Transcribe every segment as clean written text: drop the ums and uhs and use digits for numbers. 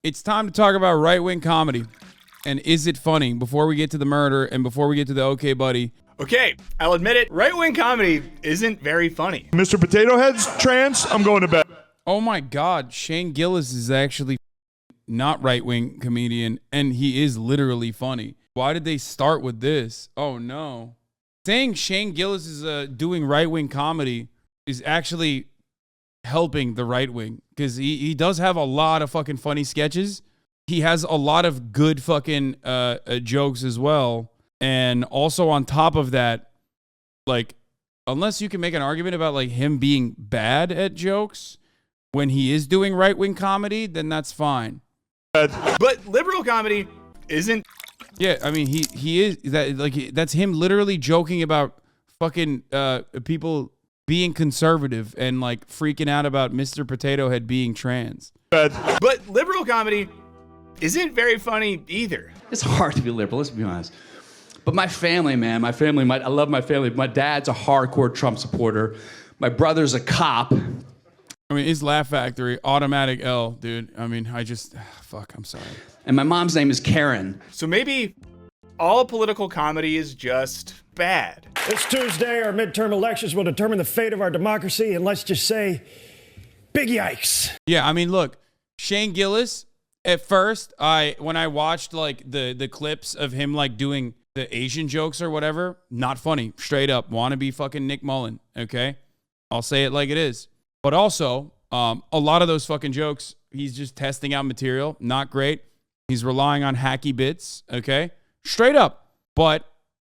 It's time to talk about right-wing comedy. And is it funny before we get to the murder and before we get to the okay buddy? Okay, I'll admit it. Right-wing comedy isn't very funny. Mr. Potato Head's trans, I'm going to bed. Oh my God, Shane Gillis is actually not right-wing comedian, and he is literally funny. Why did they start with this? Oh no. Saying Shane Gillis is doing right-wing comedy is actually helping the right wing, because he does have a lot of fucking funny sketches. He has a lot of good fucking jokes as well. And also on top of that, like, unless you can make an argument about like him being bad at jokes when he is doing right-wing comedy, then that's fine. But liberal comedy isn't. Yeah, I mean, he is that, like, that's him literally joking about fucking people being conservative and like freaking out about Mr. Potato Head being trans. But liberal comedy isn't very funny either. It's hard to be liberal, let's be honest. But my family, man, I love my family. My dad's a hardcore Trump supporter. My brother's a cop. I mean, his Laugh Factory, automatic L, dude. I mean, fuck, I'm sorry. And my mom's name is Karen. So maybe all political comedy is just bad. This Tuesday, our midterm elections will determine the fate of our democracy, and let's just say, big yikes. Yeah, I mean, look, Shane Gillis, at first, when I watched like the clips of him like doing the Asian jokes or whatever, not funny, straight up, wannabe fucking Nick Mullen, okay? I'll say it like it is. But also, a lot of those fucking jokes, he's just testing out material, not great. He's relying on hacky bits, okay? Straight up. But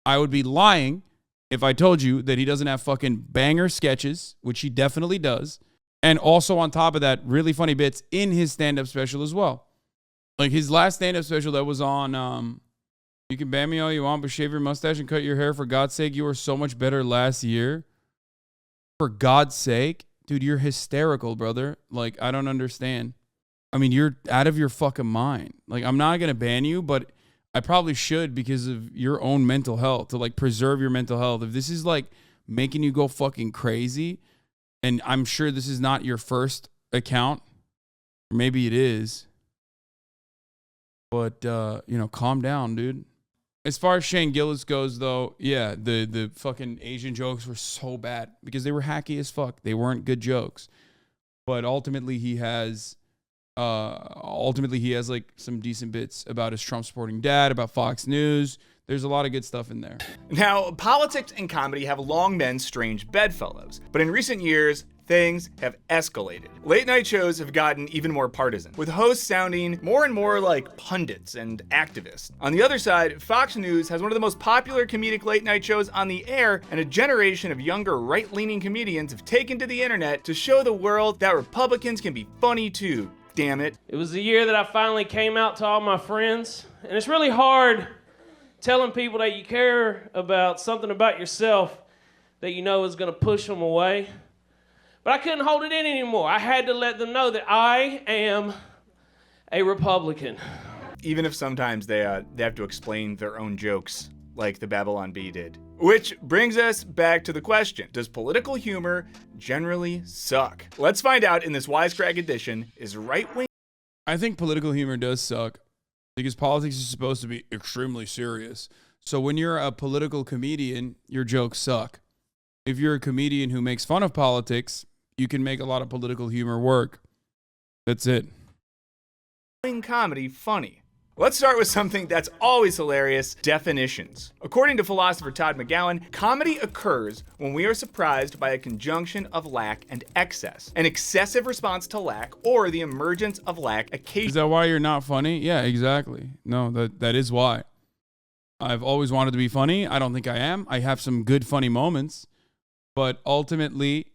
I would be lying if I told you that he doesn't have fucking banger sketches, which he definitely does. And also on top of that, really funny bits in his stand-up special as well. Like his last stand-up special that was on, you can ban me all you want, but shave your mustache and cut your hair. For God's sake, you were so much better last year. For God's sake? Dude, you're hysterical, brother. Like, I don't understand. I mean, you're out of your fucking mind. Like, I'm not going to ban you, but I probably should because of your own mental health, to like preserve your mental health. If this is like making you go fucking crazy, and I'm sure this is not your first account, or maybe it is, but, calm down, dude. As far as Shane Gillis goes, though, yeah, the fucking Asian jokes were so bad because they were hacky as fuck. They weren't good jokes. But ultimately he has like some decent bits about his Trump supporting dad, about Fox News. There's a lot of good stuff in there. Now, politics and comedy have long been strange bedfellows, but in recent years, things have escalated. Late night shows have gotten even more partisan, with hosts sounding more and more like pundits and activists. On the other side, Fox News has one of the most popular comedic late night shows on the air, and a generation of younger right-leaning comedians have taken to the internet to show the world that Republicans can be funny too. Damn it. It was the year that I finally came out to all my friends, and it's really hard telling people that you care about something about yourself that you know is going to push them away. But I couldn't hold it in anymore. I had to let them know that I am a Republican. Even if sometimes they have to explain their own jokes, like the Babylon Bee did. Which brings us back to the question, does political humor generally suck? Let's find out in this Wisecrack edition, is right-wing... I think political humor does suck because politics is supposed to be extremely serious. So when you're a political comedian, your jokes suck. If you're a comedian who makes fun of politics, you can make a lot of political humor work. That's it. Comedy funny. Let's start with something that's always hilarious, definitions. According to philosopher Todd McGowan, comedy occurs when we are surprised by a conjunction of lack and excess, an excessive response to lack, or the emergence of lack occasionally. Is that why you're not funny? Yeah, exactly. No, that is why. I've always wanted to be funny. I don't think I am. I have some good funny moments, but ultimately,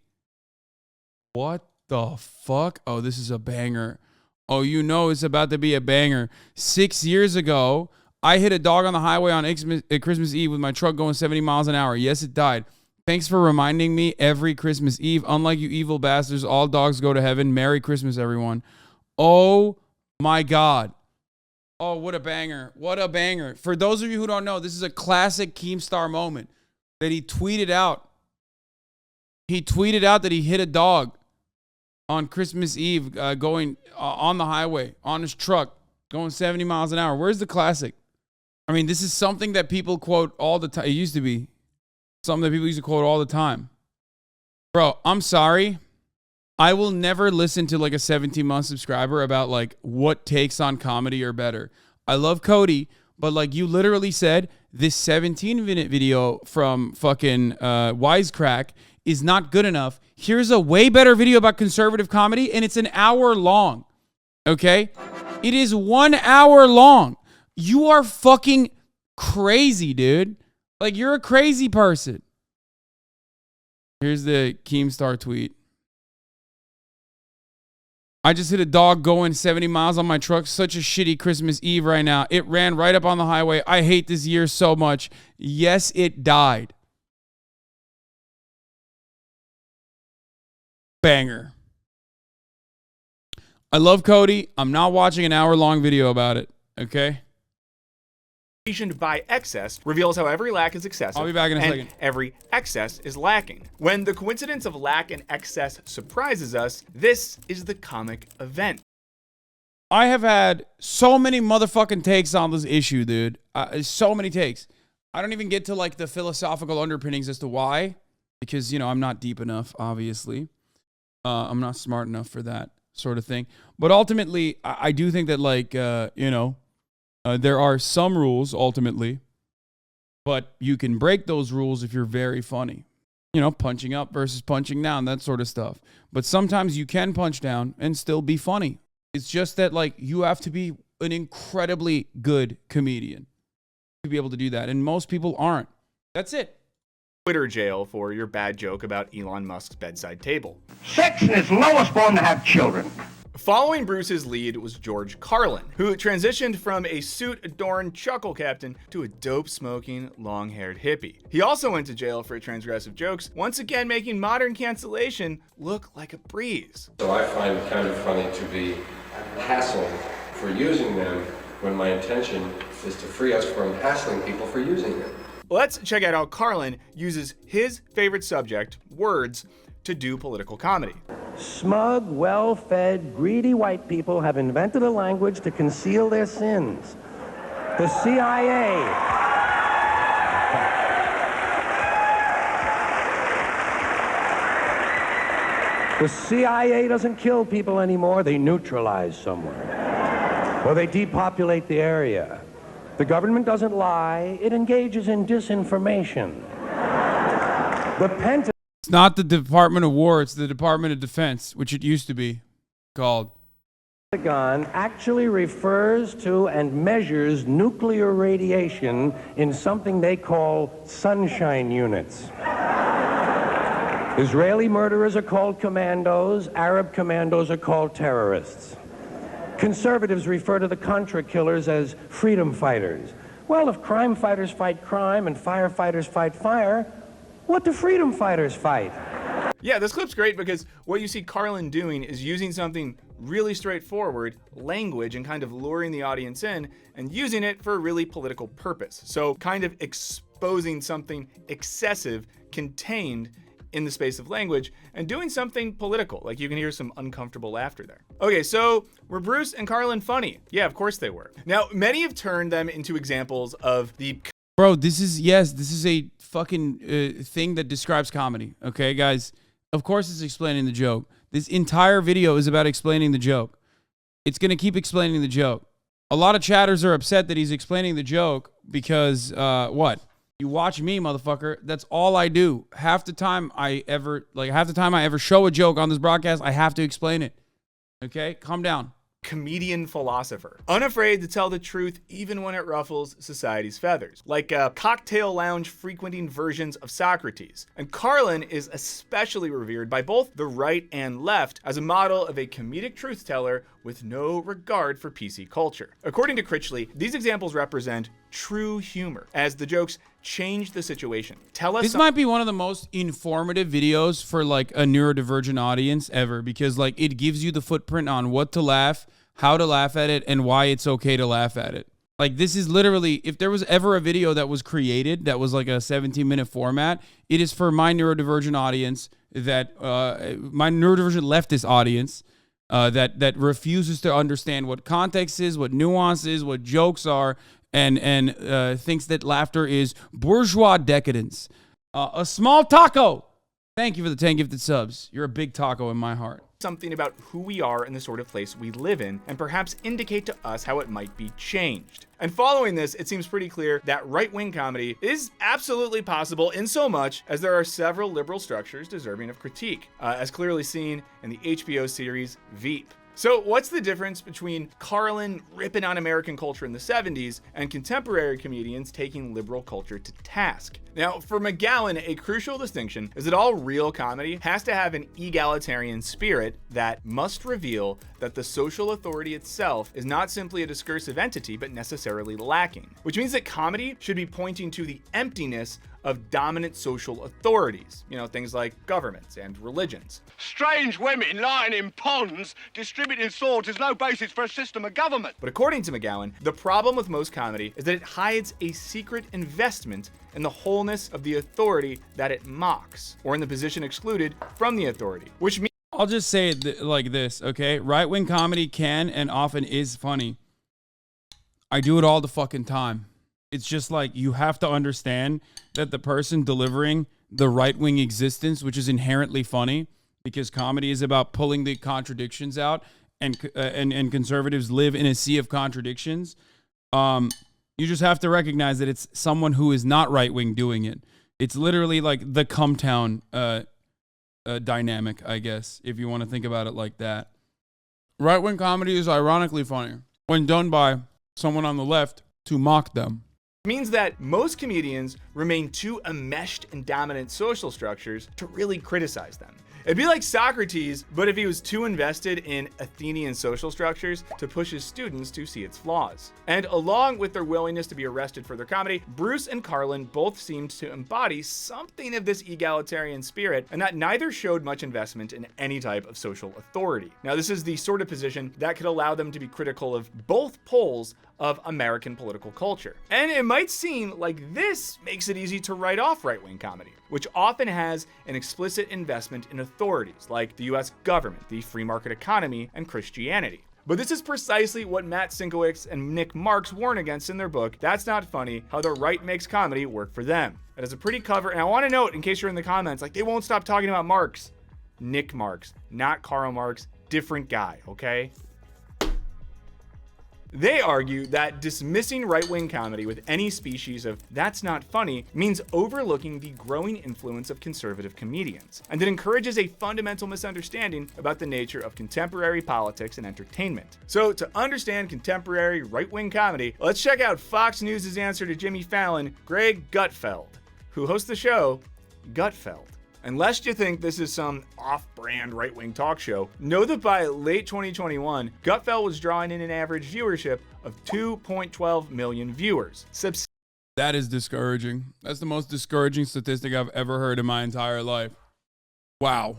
what the fuck? Oh, this is a banger. Oh, you know it's about to be a banger. 6 years ago, I hit a dog on the highway on Christmas Eve with my truck going 70 miles an hour. Yes, it died. Thanks for reminding me every Christmas Eve. Unlike you evil bastards, all dogs go to heaven. Merry Christmas, everyone. Oh, my God. Oh, what a banger. What a banger. For those of you who don't know, this is a classic Keemstar moment that he tweeted out. He tweeted out that he hit a dog on Christmas Eve going on the highway, on his truck, going 70 miles an hour. Where's the classic? I mean, this is something that people quote all the time. It used to be something that people used to quote all the time. Bro, I'm sorry. I will never listen to like a 17-month subscriber about like what takes on comedy are better. I love Cody, but like you literally said, this 17-minute video from fucking Wisecrack is not good enough. Here's a way better video about conservative comedy, and it's an hour long. Okay? It is 1 hour long. You are fucking crazy, dude. Like, you're a crazy person. Here's the Keemstar tweet. I just hit a dog going 70 miles on my truck. Such a shitty Christmas Eve right now. It ran right up on the highway. I hate this year so much. Yes, it died. Banger. I love Cody. I'm not watching an hour-long video about it. Okay? By excess reveals how every lack is excessive. I'll be back in a second. Every excess is lacking. When the coincidence of lack and excess surprises us, this is the comic event. I have had so many motherfucking takes on this issue, dude. So many takes. I don't even get to like the philosophical underpinnings as to why, because, you know, I'm not deep enough, obviously. I'm not smart enough for that sort of thing. But ultimately, I do think that, like, you know, there are some rules, ultimately, but you can break those rules if you're very funny. You know, punching up versus punching down, that sort of stuff. But sometimes you can punch down and still be funny. It's just that, like, you have to be an incredibly good comedian to be able to do that. And most people aren't. That's it. Twitter jail for your bad joke about Elon Musk's bedside table. Sex in its lowest form to have children. Following Bruce's lead was George Carlin, who transitioned from a suit-adorned chuckle captain to a dope-smoking, long-haired hippie. He also went to jail for transgressive jokes, once again making modern cancellation look like a breeze. So I find it kind of funny to be hassled for using them when my intention is to free us from hassling people for using them. Let's check out how Carlin uses his favorite subject, words, to do political comedy. Smug, well-fed, greedy white people have invented a language to conceal their sins. The CIA. The CIA doesn't kill people anymore, they neutralize someone. Or they depopulate the area. The government doesn't lie, it engages in disinformation. It's not the Department of War, it's the Department of Defense, which it used to be called. Pentagon actually refers to and measures nuclear radiation in something they call sunshine units. Israeli murderers are called commandos, Arab commandos are called terrorists. Conservatives refer to the Contra killers as freedom fighters. Well, if crime fighters fight crime and firefighters fight fire, what do freedom fighters fight? Yeah, this clip's great because what you see Carlin doing is using something really straightforward, language, and kind of luring the audience in and using it for a really political purpose. So kind of exposing something excessive contained in the space of language and doing something political. Like you can hear some uncomfortable laughter there. Okay, so were Bruce and Carlin funny? Yeah, of course they were. Now, many have turned them into examples of the... Bro, this is a fucking thing that describes comedy. Okay, guys? Of course it's explaining the joke. This entire video is about explaining the joke. It's going to keep explaining the joke. A lot of chatters are upset that he's explaining the joke because, what? You watch me, motherfucker. That's all I do. Half the time I ever show a joke on this broadcast, I have to explain it. Okay? Calm down. Comedian philosopher, unafraid to tell the truth even when it ruffles society's feathers, like a cocktail lounge frequenting versions of Socrates. And Carlin is especially revered by both the right and left as a model of a comedic truth teller with no regard for PC culture. According to Critchley, these examples represent true humor as the jokes change the situation. This might be one of the most informative videos for like a neurodivergent audience ever, because like it gives you the footprint on what to laugh, how to laugh at it, and why it's okay to laugh at it. Like, this is literally, if there was ever a video that was created that was like a 17-minute format, it is for my neurodivergent audience that, my neurodivergent leftist audience that refuses to understand what context is, what nuance is, what jokes are, and thinks that laughter is bourgeois decadence. A small taco. Thank you for the 10 gifted subs. You're a big taco in my heart. Something about who we are and the sort of place we live in, and perhaps indicate to us how it might be changed. And following this, it seems pretty clear that right-wing comedy is absolutely possible in so much as there are several liberal structures deserving of critique, as clearly seen in the HBO series Veep. So what's the difference between Carlin ripping on American culture in the 70s and contemporary comedians taking liberal culture to task? Now, for McGowan, a crucial distinction is that all real comedy has to have an egalitarian spirit that must reveal that the social authority itself is not simply a discursive entity, but necessarily lacking, which means that comedy should be pointing to the emptiness of dominant social authorities, things like governments and religions. Strange women lying in ponds distributing swords is no basis for a system of government. But according to McGowan, the problem with most comedy is that it hides a secret investment in the wholeness of the authority that it mocks, or in the position excluded from the authority, which means I'll just say it like this, okay? Right-wing comedy can and often is funny. I do it all the fucking time. It's just like, you have to understand that the person delivering the right-wing existence, which is inherently funny, because comedy is about pulling the contradictions out, and conservatives live in a sea of contradictions. You just have to recognize that it's someone who is not right-wing doing it. It's literally like the Cumtown dynamic, I guess, if you want to think about it like that. Right-wing comedy is ironically funny when done by someone on the left to mock them. means that most comedians remain too enmeshed in dominant social structures to really criticize them. It'd be like Socrates, but if he was too invested in Athenian social structures to push his students to see its flaws. And along with their willingness to be arrested for their comedy, Bruce and Carlin both seemed to embody something of this egalitarian spirit, and that neither showed much investment in any type of social authority. Now, this is the sort of position that could allow them to be critical of both poles of American political culture. And it might seem like this makes it easy to write off right-wing comedy, which often has an explicit investment in authorities like the US government, the free market economy, and Christianity. But this is precisely what Matt Sinkowitz and Nick Marks warn against in their book, That's Not Funny, How the Right Makes Comedy Work for Them. It has a pretty cover, and I want to note, in case you're in the comments, like, they won't stop talking about Marx. Nick Marks, not Karl Marx, different guy, okay? They argue that dismissing right-wing comedy with any species of "that's not funny" means overlooking the growing influence of conservative comedians, and it encourages a fundamental misunderstanding about the nature of contemporary politics and entertainment. So to understand contemporary right-wing comedy, let's check out Fox News' answer to Jimmy Fallon, Greg Gutfeld, who hosts the show Gutfeld. And lest you think this is some off-brand right-wing talk show, know that by late 2021, Gutfeld was drawing in an average viewership of 2.12 million viewers. That is discouraging. That's the most discouraging statistic I've ever heard in my entire life. Wow.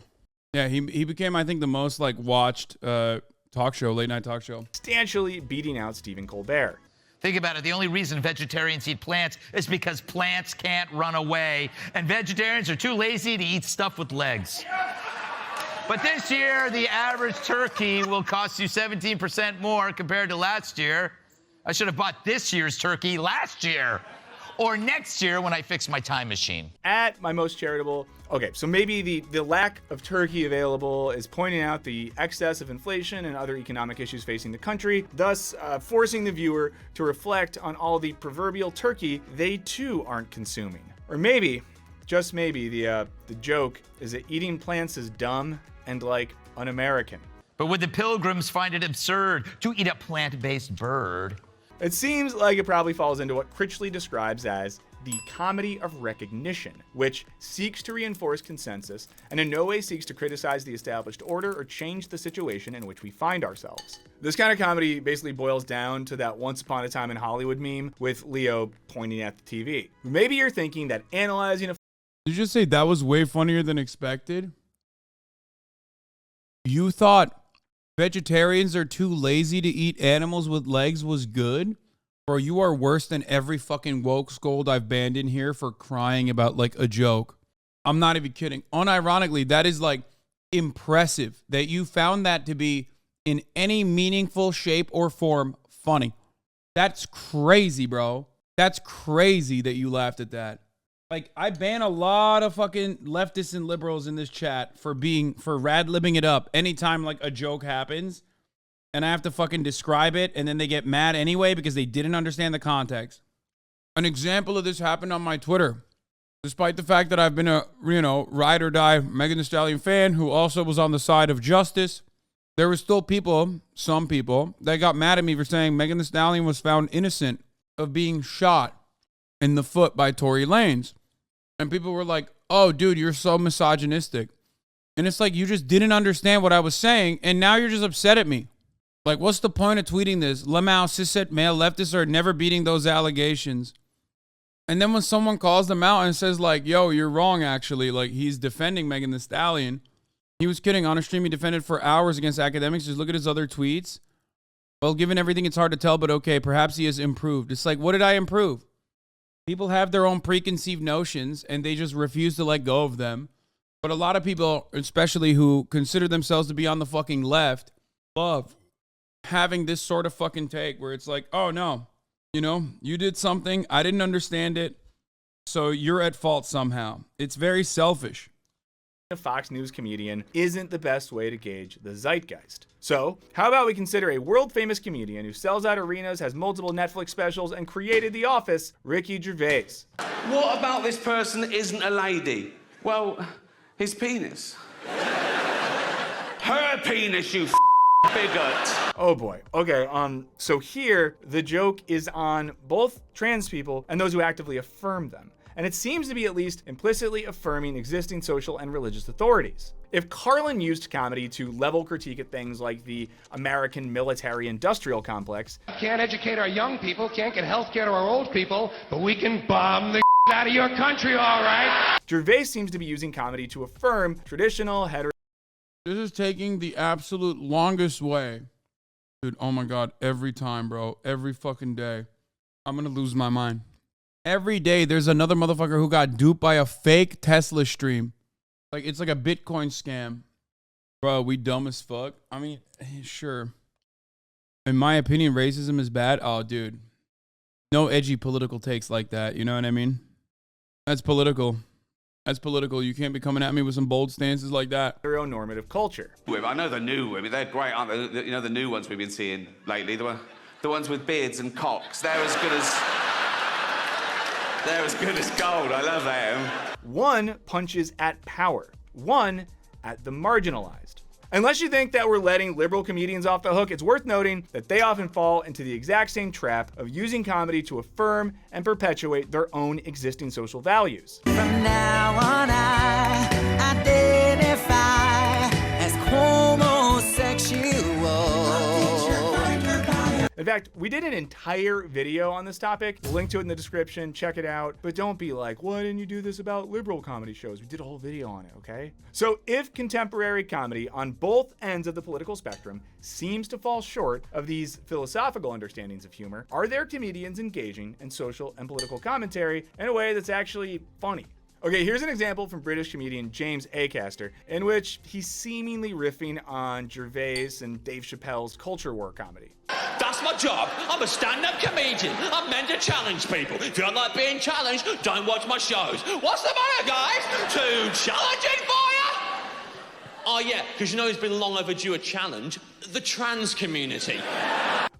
Yeah, he became, I think, the most watched talk show, late night talk show. Substantially beating out Stephen Colbert. Think about it. The only reason vegetarians eat plants is because plants can't run away, and vegetarians are too lazy to eat stuff with legs. But this year, the average turkey will cost you 17% more compared to last year. I should have bought this year's turkey last year, or next year when I fix my time machine. At my most charitable, okay, so maybe the lack of turkey available is pointing out the excess of inflation and other economic issues facing the country, thus forcing the viewer to reflect on all the proverbial turkey they too aren't consuming. Or maybe, just maybe, the joke is that eating plants is dumb and un-American. But would the pilgrims find it absurd to eat a plant-based bird? It seems like it probably falls into what Critchley describes as the comedy of recognition, which seeks to reinforce consensus and in no way seeks to criticize the established order or change the situation in which we find ourselves. This kind of comedy basically boils down to that Once Upon a Time in Hollywood meme with Leo pointing at the TV. Maybe you're thinking that analyzing a... Did you just say that was way funnier than expected? You thought vegetarians are too lazy to eat animals with legs was good? Bro, you are worse than every fucking woke scold I've banned in here for crying about like a joke. I'm not even kidding. Unironically, that is like impressive that you found that to be in any meaningful shape or form funny. That's crazy, bro. That's crazy that you laughed at that. Like, I ban a lot of fucking leftists and liberals in this chat for rad-libbing it up anytime like a joke happens and I have to fucking describe it and then they get mad anyway because they didn't understand the context. An example of this happened on my Twitter. Despite the fact that I've been a, ride or die Megan Thee Stallion fan who also was on the side of justice, there were still some people, that got mad at me for saying Megan Thee Stallion was found innocent of being shot in the foot by Tory Lanez. And people were like, oh, dude, you're so misogynistic. And it's like, you just didn't understand what I was saying, and now you're just upset at me. Like, what's the point of tweeting this? Lamau, cishet male leftists are never beating those allegations. And then when someone calls them out and says, like, yo, you're wrong, actually. Like, he's defending Megan Thee Stallion. He was kidding. On a stream, he defended for hours against academics. Just look at his other tweets. Well, given everything, it's hard to tell, but okay, perhaps he has improved. It's like, what did I improve? People have their own preconceived notions, and they just refuse to let go of them. But a lot of people, especially who consider themselves to be on the fucking left, love having this sort of fucking take where it's like, oh, no, you did something. I didn't understand it. So you're at fault somehow. It's very selfish. A Fox News comedian isn't the best way to gauge the zeitgeist. So, how about we consider a world-famous comedian who sells out arenas, has multiple Netflix specials, and created The Office, Ricky Gervais. What about this person that isn't a lady? Well, his penis. Her penis, you bigot. Oh boy. Okay, so here, the joke is on both trans people and those who actively affirm them. And it seems to be at least implicitly affirming existing social and religious authorities. If Carlin used comedy to level critique at things like the American military-industrial complex, can't educate our young people, can't get health care to our old people, but we can bomb the out of your country, all right? Gervais seems to be using comedy to affirm traditional hetero. This is taking the absolute longest way. Dude, oh my God, every time, bro. Every fucking day. I'm gonna lose my mind. Every day, there's another motherfucker who got duped by a fake Tesla stream. Like, it's like a Bitcoin scam. Bro, we dumb as fuck. I mean, sure. In my opinion, racism is bad. Oh, dude. No edgy political takes like that. You know what I mean? That's political. That's political. You can't be coming at me with some bold stances like that. Heteronormative culture. I know the new women. They're great, aren't they? The new ones we've been seeing lately. The ones with beards and cocks. They're as good as gold. I love them. One punches at power. One at the marginalized. Unless you think that we're letting liberal comedians off the hook, it's worth noting that they often fall into the exact same trap of using comedy to affirm and perpetuate their own existing social values. From now on, I identify as homosexual. In fact, we did an entire video on this topic. We'll link to it in the description. Check it out. But don't be like, why didn't you do this about liberal comedy shows? We did a whole video on it, okay? So if contemporary comedy on both ends of the political spectrum seems to fall short of these philosophical understandings of humor, are there comedians engaging in social and political commentary in a way that's actually funny? Okay, here's an example from British comedian James Acaster, in which he's seemingly riffing on Gervais and Dave Chappelle's culture war comedy. That's my job. I'm a stand-up comedian. I'm meant to challenge people. If you don't like being challenged, don't watch my shows. What's the matter, guys? Too challenging for you? Oh yeah, because it's been long overdue a challenge. The trans community.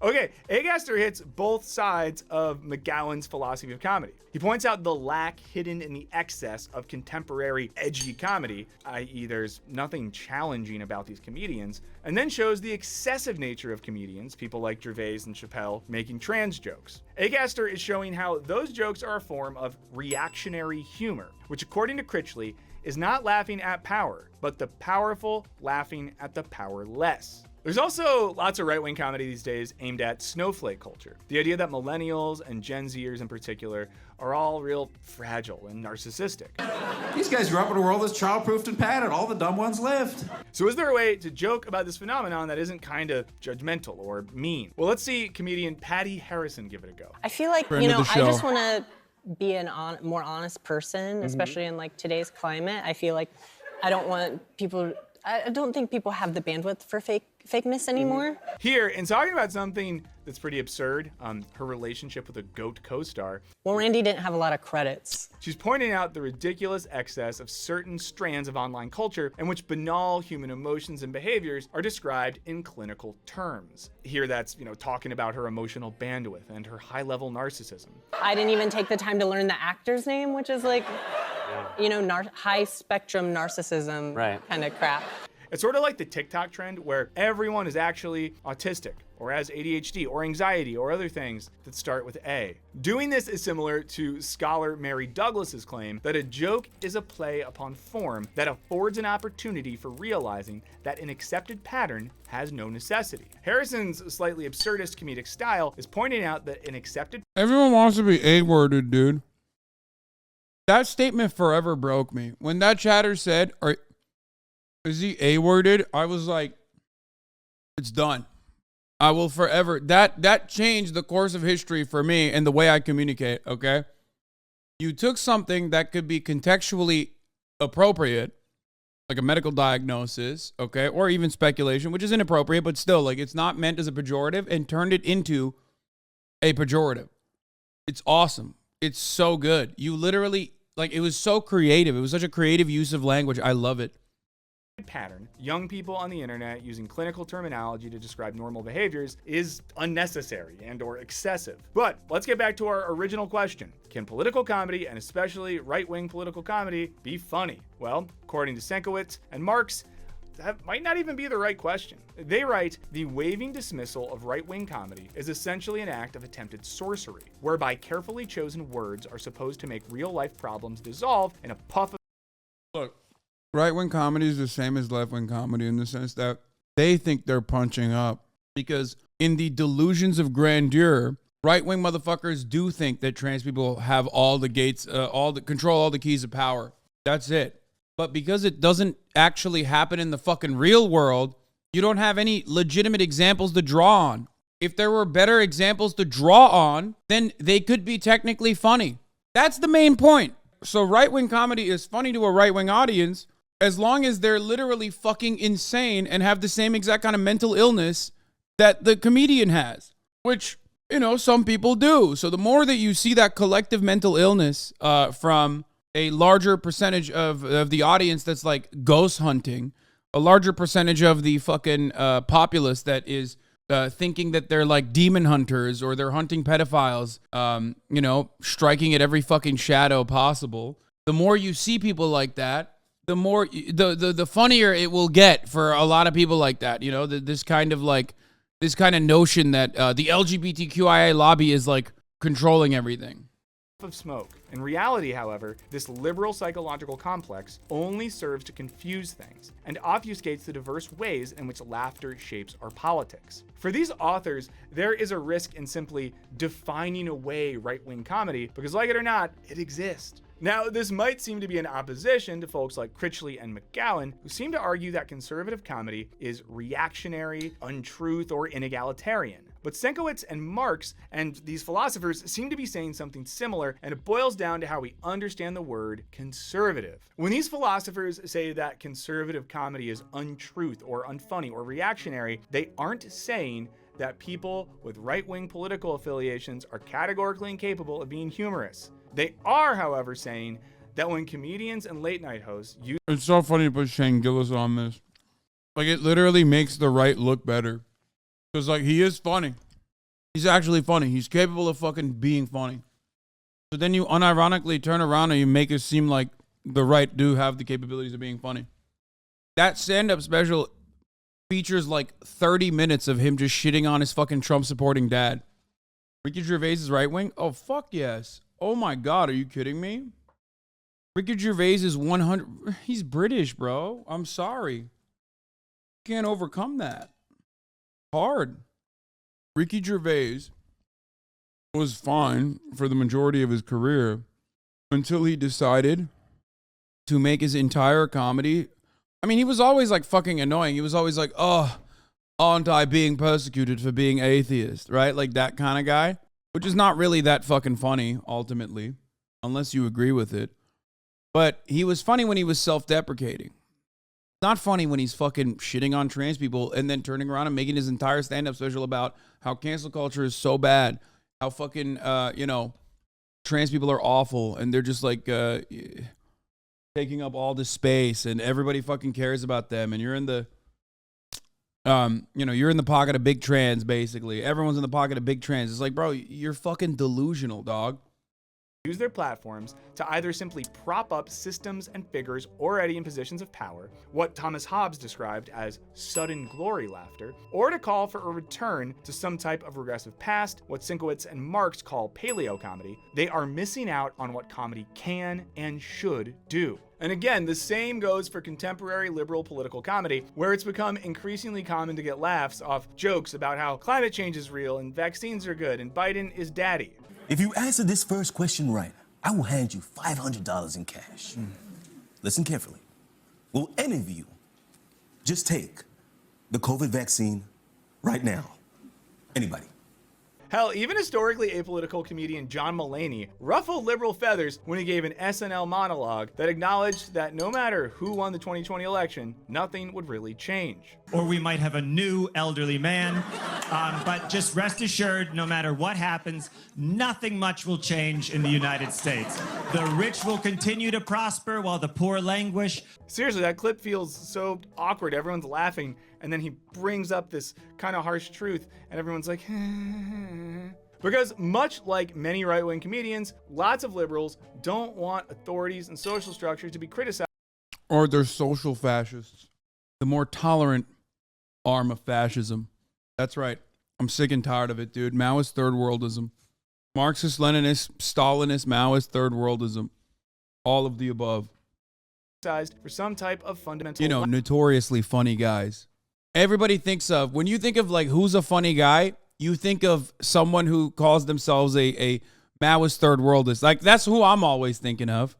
Okay, Acaster hits both sides of McGowan's philosophy of comedy. He points out the lack hidden in the excess of contemporary edgy comedy, i.e. there's nothing challenging about these comedians, and then shows the excessive nature of comedians, people like Gervais and Chappelle, making trans jokes. Acaster is showing how those jokes are a form of reactionary humor, which according to Critchley, is not laughing at power, but the powerful laughing at the powerless. There's also lots of right-wing comedy these days aimed at snowflake culture. The idea that millennials and Gen Zers in particular are all real fragile and narcissistic. These guys grew up in a world that's child-proofed and padded. All the dumb ones lived. So is there a way to joke about this phenomenon that isn't kind of judgmental or mean? Well, let's see comedian Patty Harrison give it a go. I feel like, Friend you of know, the I show. just want to be a more honest person, especially in like today's climate. I feel like I don't think people have the bandwidth for fakeness anymore. Here, in talking about something that's pretty absurd, her relationship with a GOAT co-star. Well, Randy didn't have a lot of credits. She's pointing out the ridiculous excess of certain strands of online culture in which banal human emotions and behaviors are described in clinical terms. Here that's, talking about her emotional bandwidth and her high-level narcissism. I didn't even take the time to learn the actor's name, which is like, high-spectrum narcissism kind of crap. It's sort of like the TikTok trend where everyone is actually autistic or has ADHD or anxiety or other things that start with A. Doing this is similar to scholar Mary Douglas's claim that a joke is a play upon form that affords an opportunity for realizing that an accepted pattern has no necessity. Harrison's slightly absurdist comedic style is pointing out that an accepted... Everyone wants to be A-worded, dude. That statement forever broke me. When that chatter said, is he A-worded? I was like, it's done. I will forever. That changed the course of history for me and the way I communicate, okay? You took something that could be contextually appropriate, like a medical diagnosis, okay? Or even speculation, which is inappropriate, but still, like, it's not meant as a pejorative, and turned it into a pejorative. It's awesome. It's so good. You literally, it was so creative. It was such a creative use of language. I love it. Pattern, young people on the internet using clinical terminology to describe normal behaviors is unnecessary and or excessive. But let's get back to our original question. Can political comedy, and especially right-wing political comedy, be funny? Well, according to Senkowitz and Marx, that might not even be the right question. They write, the waving dismissal of right-wing comedy is essentially an act of attempted sorcery, whereby carefully chosen words are supposed to make real-life problems dissolve in a puff of... Look. Right-wing comedy is the same as left-wing comedy in the sense that they think they're punching up. Because in the delusions of grandeur, right-wing motherfuckers do think that trans people have all the gates, control all the keys of power. That's it. But because it doesn't actually happen in the fucking real world, you don't have any legitimate examples to draw on. If there were better examples to draw on, then they could be technically funny. That's the main point. So right-wing comedy is funny to a right-wing audience as long as they're literally fucking insane and have the same exact kind of mental illness that the comedian has, which, some people do. So the more that you see that collective mental illness from a larger percentage of the audience that's like ghost hunting, a larger percentage of the fucking populace that is thinking that they're like demon hunters or they're hunting pedophiles, striking at every fucking shadow possible. The more you see people like that, the more the funnier it will get for a lot of people like that. This kind of notion that the LGBTQIA lobby is like controlling everything. Of smoke. In reality, however, this liberal psychological complex only serves to confuse things and obfuscates the diverse ways in which laughter shapes our politics. For these authors, there is a risk in simply defining away right-wing comedy because, like it or not, it exists. Now, this might seem to be in opposition to folks like Critchley and McGowan, who seem to argue that conservative comedy is reactionary, untruth, or inegalitarian. But Senkowitz and Marx and these philosophers seem to be saying something similar, and it boils down to how we understand the word conservative. When these philosophers say that conservative comedy is untruth or unfunny or reactionary, they aren't saying that people with right-wing political affiliations are categorically incapable of being humorous. They are, however, saying that when comedians and late-night hosts use... It's so funny to put Shane Gillis on this. It literally makes the right look better. Because, he is funny. He's actually funny. He's capable of fucking being funny. So then you unironically turn around and you make it seem like the right do have the capabilities of being funny. That stand-up special features 30 minutes of him just shitting on his fucking Trump-supporting dad. Ricky Gervais is right-wing? Oh, fuck yes. Oh my God, are you kidding me? Ricky Gervais is 100... He's British, bro. I'm sorry. You can't overcome that. hard. Ricky Gervais was fine for the majority of his career until he decided to make his entire comedy. I mean, he was always like fucking annoying. He was always like, oh, aren't I being persecuted for being atheist, right? Like that kind of guy, which is not really that fucking funny, ultimately, unless you agree with it. But he was funny when he was self-deprecating. Not funny when he's fucking shitting on trans people and then turning around and making his entire stand-up special about how cancel culture is so bad, how fucking, trans people are awful and they're just like taking up all this space and everybody fucking cares about them and you're in the, you're in the pocket of big trans, basically. Everyone's in the pocket of big trans. It's like, bro, you're fucking delusional, dog. Use their platforms to either simply prop up systems and figures already in positions of power, what Thomas Hobbes described as sudden glory laughter, or to call for a return to some type of regressive past, what Sienkiewicz and Marx call paleo comedy. They are missing out on what comedy can and should do. And again, the same goes for contemporary liberal political comedy, where it's become increasingly common to get laughs off jokes about how climate change is real and vaccines are good and Biden is daddy. If you answer this first question right, I will hand you $500 in cash. Listen carefully. Will any of you just take the COVID vaccine right now? Anybody? Hell, even historically apolitical comedian John Mulaney ruffled liberal feathers when he gave an SNL monologue that acknowledged that no matter who won the 2020 election, nothing would really change. Or we might have a new elderly man, but just rest assured, no matter what happens, nothing much will change in the United States. The rich will continue to prosper while the poor languish. Seriously, that clip feels so awkward. Everyone's laughing, and then he brings up this kind of harsh truth, and everyone's like, because much like many right-wing comedians, lots of liberals don't want authorities and social structures to be criticized. Or they're social fascists. The more tolerant arm of fascism. That's right. I'm sick and tired of it, dude. Maoist third worldism. Marxist, Leninist, Stalinist, Maoist third worldism. All of the above. For some type of fundamental... notoriously funny guys. Everybody thinks of, when you think of like who's a funny guy, you think of someone who calls themselves a Maoist third worldist. Like that's who I'm always thinking of.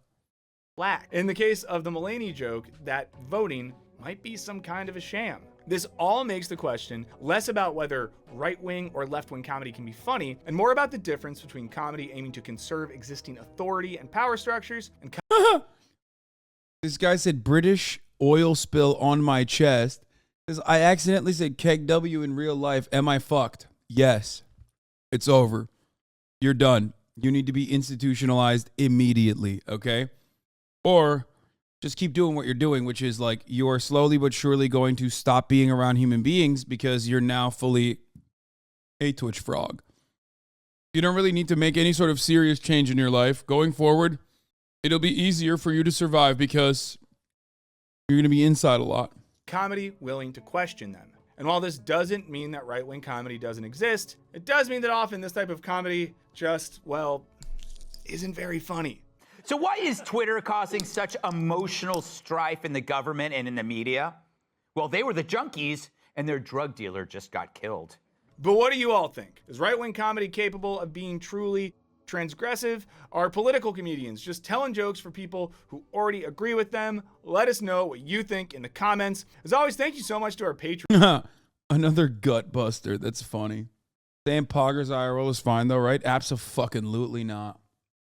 Black. In the case of the Mulaney joke, that voting might be some kind of a sham. This all makes the question less about whether right-wing or left-wing comedy can be funny, and more about the difference between comedy aiming to conserve existing authority and power structures and This guy said British oil spill on my chest. Says, I accidentally said keg W in real life. Am I fucked? Yes. It's over. You're done. You need to be institutionalized immediately, okay? Or just keep doing what you're doing, which is like you are slowly but surely going to stop being around human beings because you're now fully a Twitch frog. You don't really need to make any sort of serious change in your life. Going forward, it'll be easier for you to survive because you're going to be inside a lot. Comedy willing to question them. And while this doesn't mean that right-wing comedy doesn't exist, it does mean that often this type of comedy just, well, isn't very funny. So why is Twitter causing such emotional strife in the government and in the media? Well, they were the junkies, and their drug dealer just got killed. But what do you all think? Is right-wing comedy capable of being truly transgressive? Are political comedians just telling jokes for people who already agree with them? Let us know what you think in the comments. As always, thank you so much to our Patreon. Another gut buster. That's funny. Sam Pogger's IRL is fine though, right? Abso-fucking-lutely not.